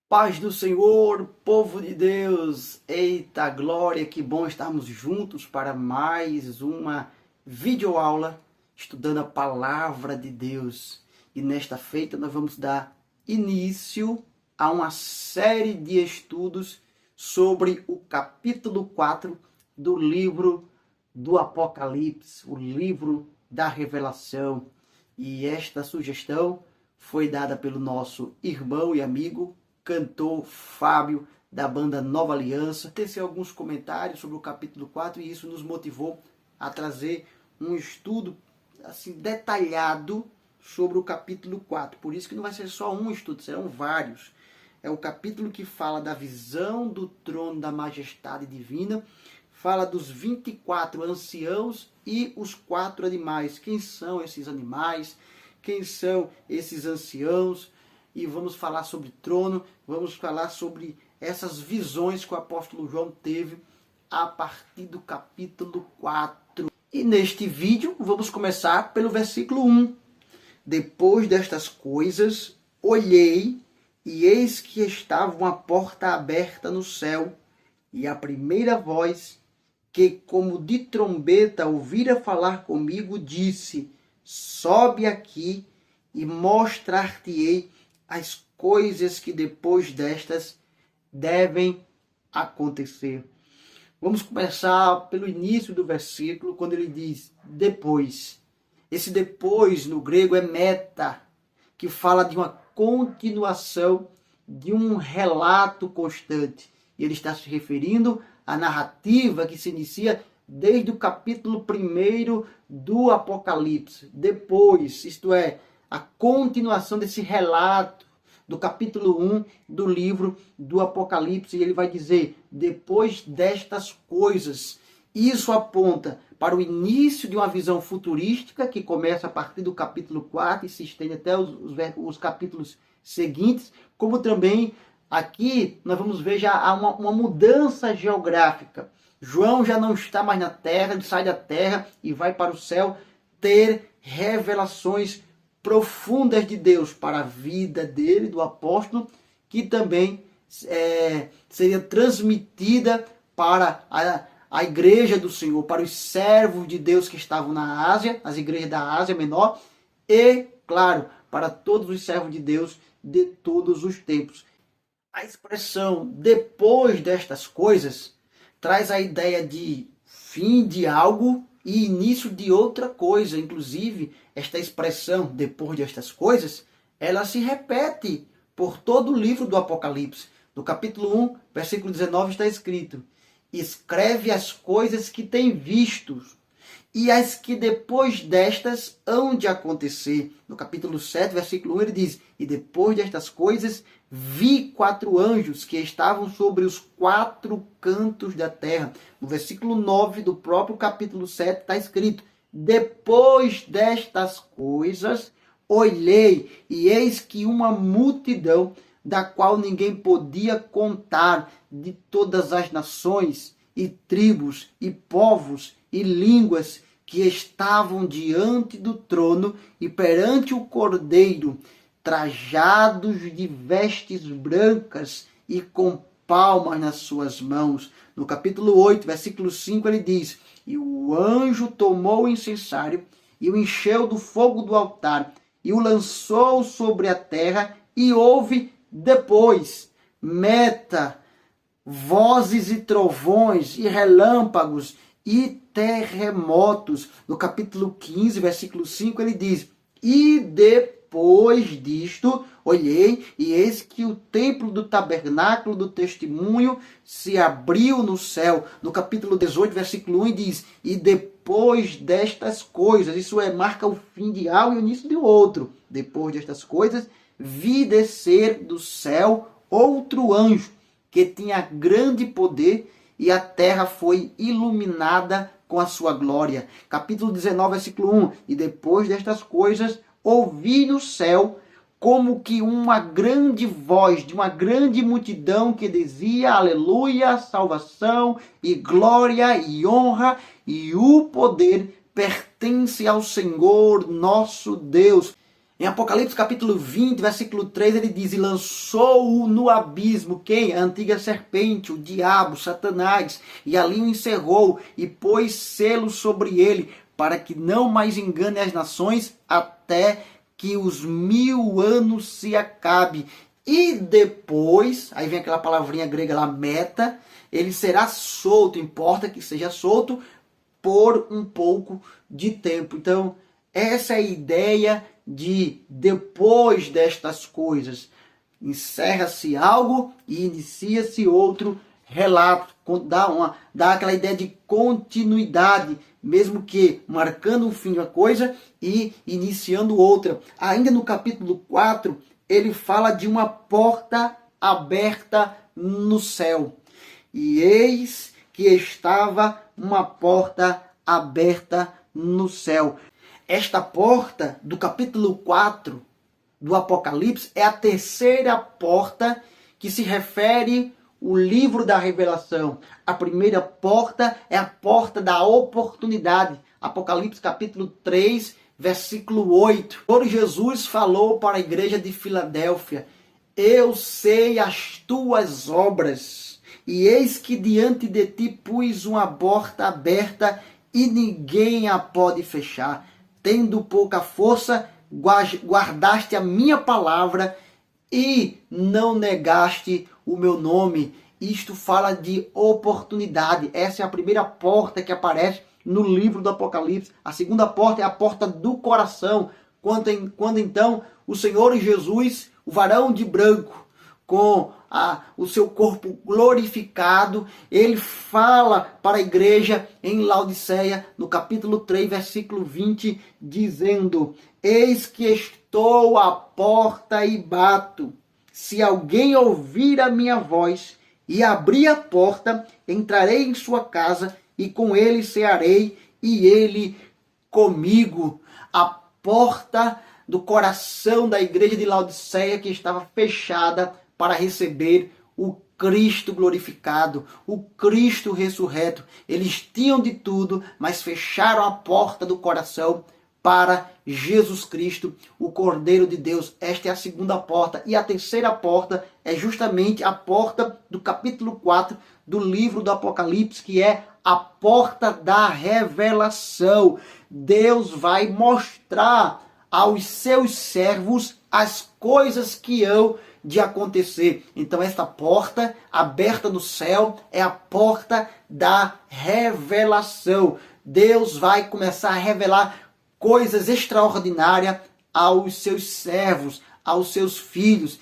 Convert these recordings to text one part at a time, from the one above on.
Paz do Senhor, povo de Deus! Eita glória, que bom estarmos juntos para mais uma videoaula estudando a palavra de Deus. E nesta feita nós vamos dar início a uma série de estudos sobre o capítulo 4 do livro do Apocalipse, o livro da revelação. E esta sugestão foi dada pelo nosso irmão e amigo cantor Fábio, da banda Nova Aliança. Teceu alguns comentários sobre o capítulo 4 e isso nos motivou a trazer um estudo assim detalhado sobre o capítulo 4. Por isso que não vai ser só um estudo, serão vários. É o capítulo que fala da visão do trono da majestade divina, fala dos 24 anciãos e os 4 animais. Quem são esses animais? Quem são esses anciãos? E vamos falar sobre trono, vamos falar sobre essas visões que o apóstolo João teve a partir do capítulo 4. E neste vídeo vamos começar pelo versículo 1. Depois destas coisas, olhei e eis que estava uma porta aberta no céu, e a primeira voz, que como de trombeta ouvira falar comigo, disse: sobe aqui e mostrar-te-ei as coisas que depois destas devem acontecer. Vamos começar pelo início do versículo, quando ele diz depois. Esse depois no grego é meta, que fala de uma continuação, de um relato constante. E ele está se referindo à narrativa que se inicia desde o capítulo 1 do Apocalipse. Depois, isto é, a continuação desse relato do capítulo 1 do livro do Apocalipse. E ele vai dizer, depois destas coisas. Isso aponta para o início de uma visão futurística que começa a partir do capítulo 4 e se estende até os capítulos seguintes, como também aqui nós vamos ver já uma mudança geográfica. João já não está mais na terra, ele sai da terra e vai para o céu ter revelações profundas de Deus para a vida dele, do apóstolo, que também seria transmitida para a igreja do Senhor, para os servos de Deus que estavam na Ásia, as igrejas da Ásia Menor, e, claro, para todos os servos de Deus de todos os tempos. A expressão depois destas coisas traz a ideia de fim de algo e início de outra coisa. Inclusive, esta expressão, depois destas coisas, ela se repete por todo o livro do Apocalipse. No capítulo 1, versículo 19, está escrito: escreve as coisas que tem visto e as que depois destas hão de acontecer. No capítulo 7, versículo 1, ele diz: e depois destas coisas vi 4 anjos que estavam sobre os 4 cantos da terra. No versículo 9 do próprio capítulo 7 está escrito: depois destas coisas olhei, e eis que uma multidão, da qual ninguém podia contar, de todas as nações e tribos e povos e línguas, que estavam diante do trono e perante o Cordeiro, trajados de vestes brancas e com palmas nas suas mãos. No capítulo 8, versículo 5, ele diz: e o anjo tomou o incensário e o encheu do fogo do altar e o lançou sobre a terra, e houve depois meta, vozes e trovões e relâmpagos e terremotos. No capítulo 15, versículo 5, ele diz: e depois disto olhei, e eis que o templo do tabernáculo do testemunho se abriu no céu. No capítulo 18, versículo 1, diz: e depois destas coisas, isso marca o fim de algo e o início de outro. Depois destas coisas, vi descer do céu outro anjo, que tinha grande poder, e a terra foi iluminada com a sua glória. Capítulo 19, versículo 1. E depois destas coisas, ouvi no céu como que uma grande voz de uma grande multidão que dizia: aleluia, salvação e glória e honra e o poder pertence ao Senhor nosso Deus. Em Apocalipse capítulo 20, versículo 3, ele diz: e lançou-o no abismo, quem? A antiga serpente, o diabo, Satanás, e ali o encerrou, e pôs selo sobre ele, para que não mais engane as nações, até que os 1000 anos se acabe. E depois, aí vem aquela palavrinha grega lá, meta, ele será solto, importa que seja solto, por um pouco de tempo. Então, essa é a ideia de depois destas coisas. Encerra-se algo e inicia-se outro relato. Dá aquela ideia de continuidade, mesmo que marcando o fim de uma coisa e iniciando outra. Ainda no capítulo 4, ele fala de uma porta aberta no céu. E eis que estava uma porta aberta no céu. Esta porta do capítulo 4 do Apocalipse é a terceira porta que se refere o livro da Revelação. A primeira porta é a porta da oportunidade. Apocalipse capítulo 3, versículo 8. O Senhor Jesus falou para a igreja de Filadélfia: eu sei as tuas obras, e eis que diante de ti pus uma porta aberta e ninguém a pode fechar. Tendo pouca força, guardaste a minha palavra e não negaste o meu nome. Isto fala de oportunidade. Essa é a primeira porta que aparece no livro do Apocalipse. A segunda porta é a porta do coração. Quando então o Senhor Jesus, o varão de branco, com o seu corpo glorificado, ele fala para a igreja em Laodiceia, no capítulo 3, versículo 20, dizendo: eis que estou à porta e bato. Se alguém ouvir a minha voz e abrir a porta, entrarei em sua casa e com ele cearei e ele comigo. A porta do coração da igreja de Laodiceia, que estava fechada para receber o Cristo glorificado, o Cristo ressurreto. Eles tinham de tudo, mas fecharam a porta do coração para Jesus Cristo, o Cordeiro de Deus. Esta é a segunda porta. E a terceira porta é justamente a porta do capítulo 4 do livro do Apocalipse, que é a porta da revelação. Deus vai mostrar aos seus servos as coisas que hão de acontecer. Então esta porta aberta no céu é a porta da revelação. Deus vai começar a revelar coisas extraordinárias aos seus servos, aos seus filhos.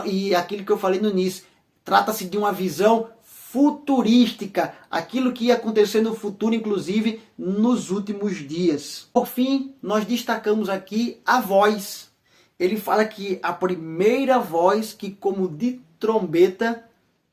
E aquilo que eu falei no início, trata-se de uma visão futurística, aquilo que ia acontecer no futuro, inclusive nos últimos dias. Por fim, nós destacamos aqui a voz. Ele fala que a primeira voz que, como de trombeta,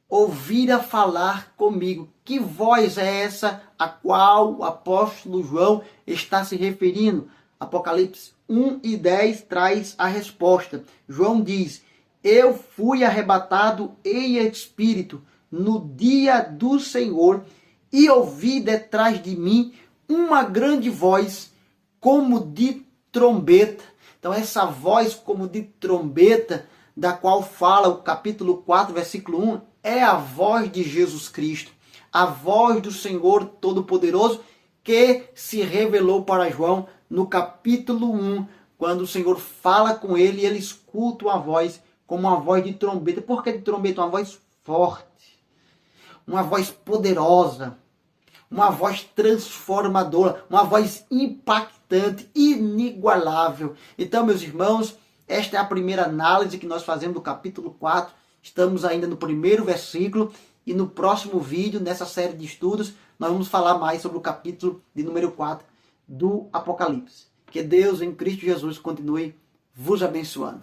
ouvira falar comigo. Que voz é essa a qual o apóstolo João está se referindo? Apocalipse 1 e 10 traz a resposta. João diz: eu fui arrebatado em espírito no dia do Senhor e ouvi detrás de mim uma grande voz como de trombeta. Então essa voz como de trombeta, da qual fala o capítulo 4, versículo 1, é a voz de Jesus Cristo, a voz do Senhor Todo-Poderoso, que se revelou para João no capítulo 1, quando o Senhor fala com ele e ele escuta uma voz como uma voz de trombeta. Por que de trombeta? Uma voz forte, uma voz poderosa, uma voz transformadora, uma voz impactante, inigualável. Então, meus irmãos, esta é a primeira análise que nós fazemos do capítulo 4. Estamos ainda no primeiro versículo e no próximo vídeo, nessa série de estudos, nós vamos falar mais sobre o capítulo de número 4 do Apocalipse. Que Deus em Cristo Jesus continue vos abençoando.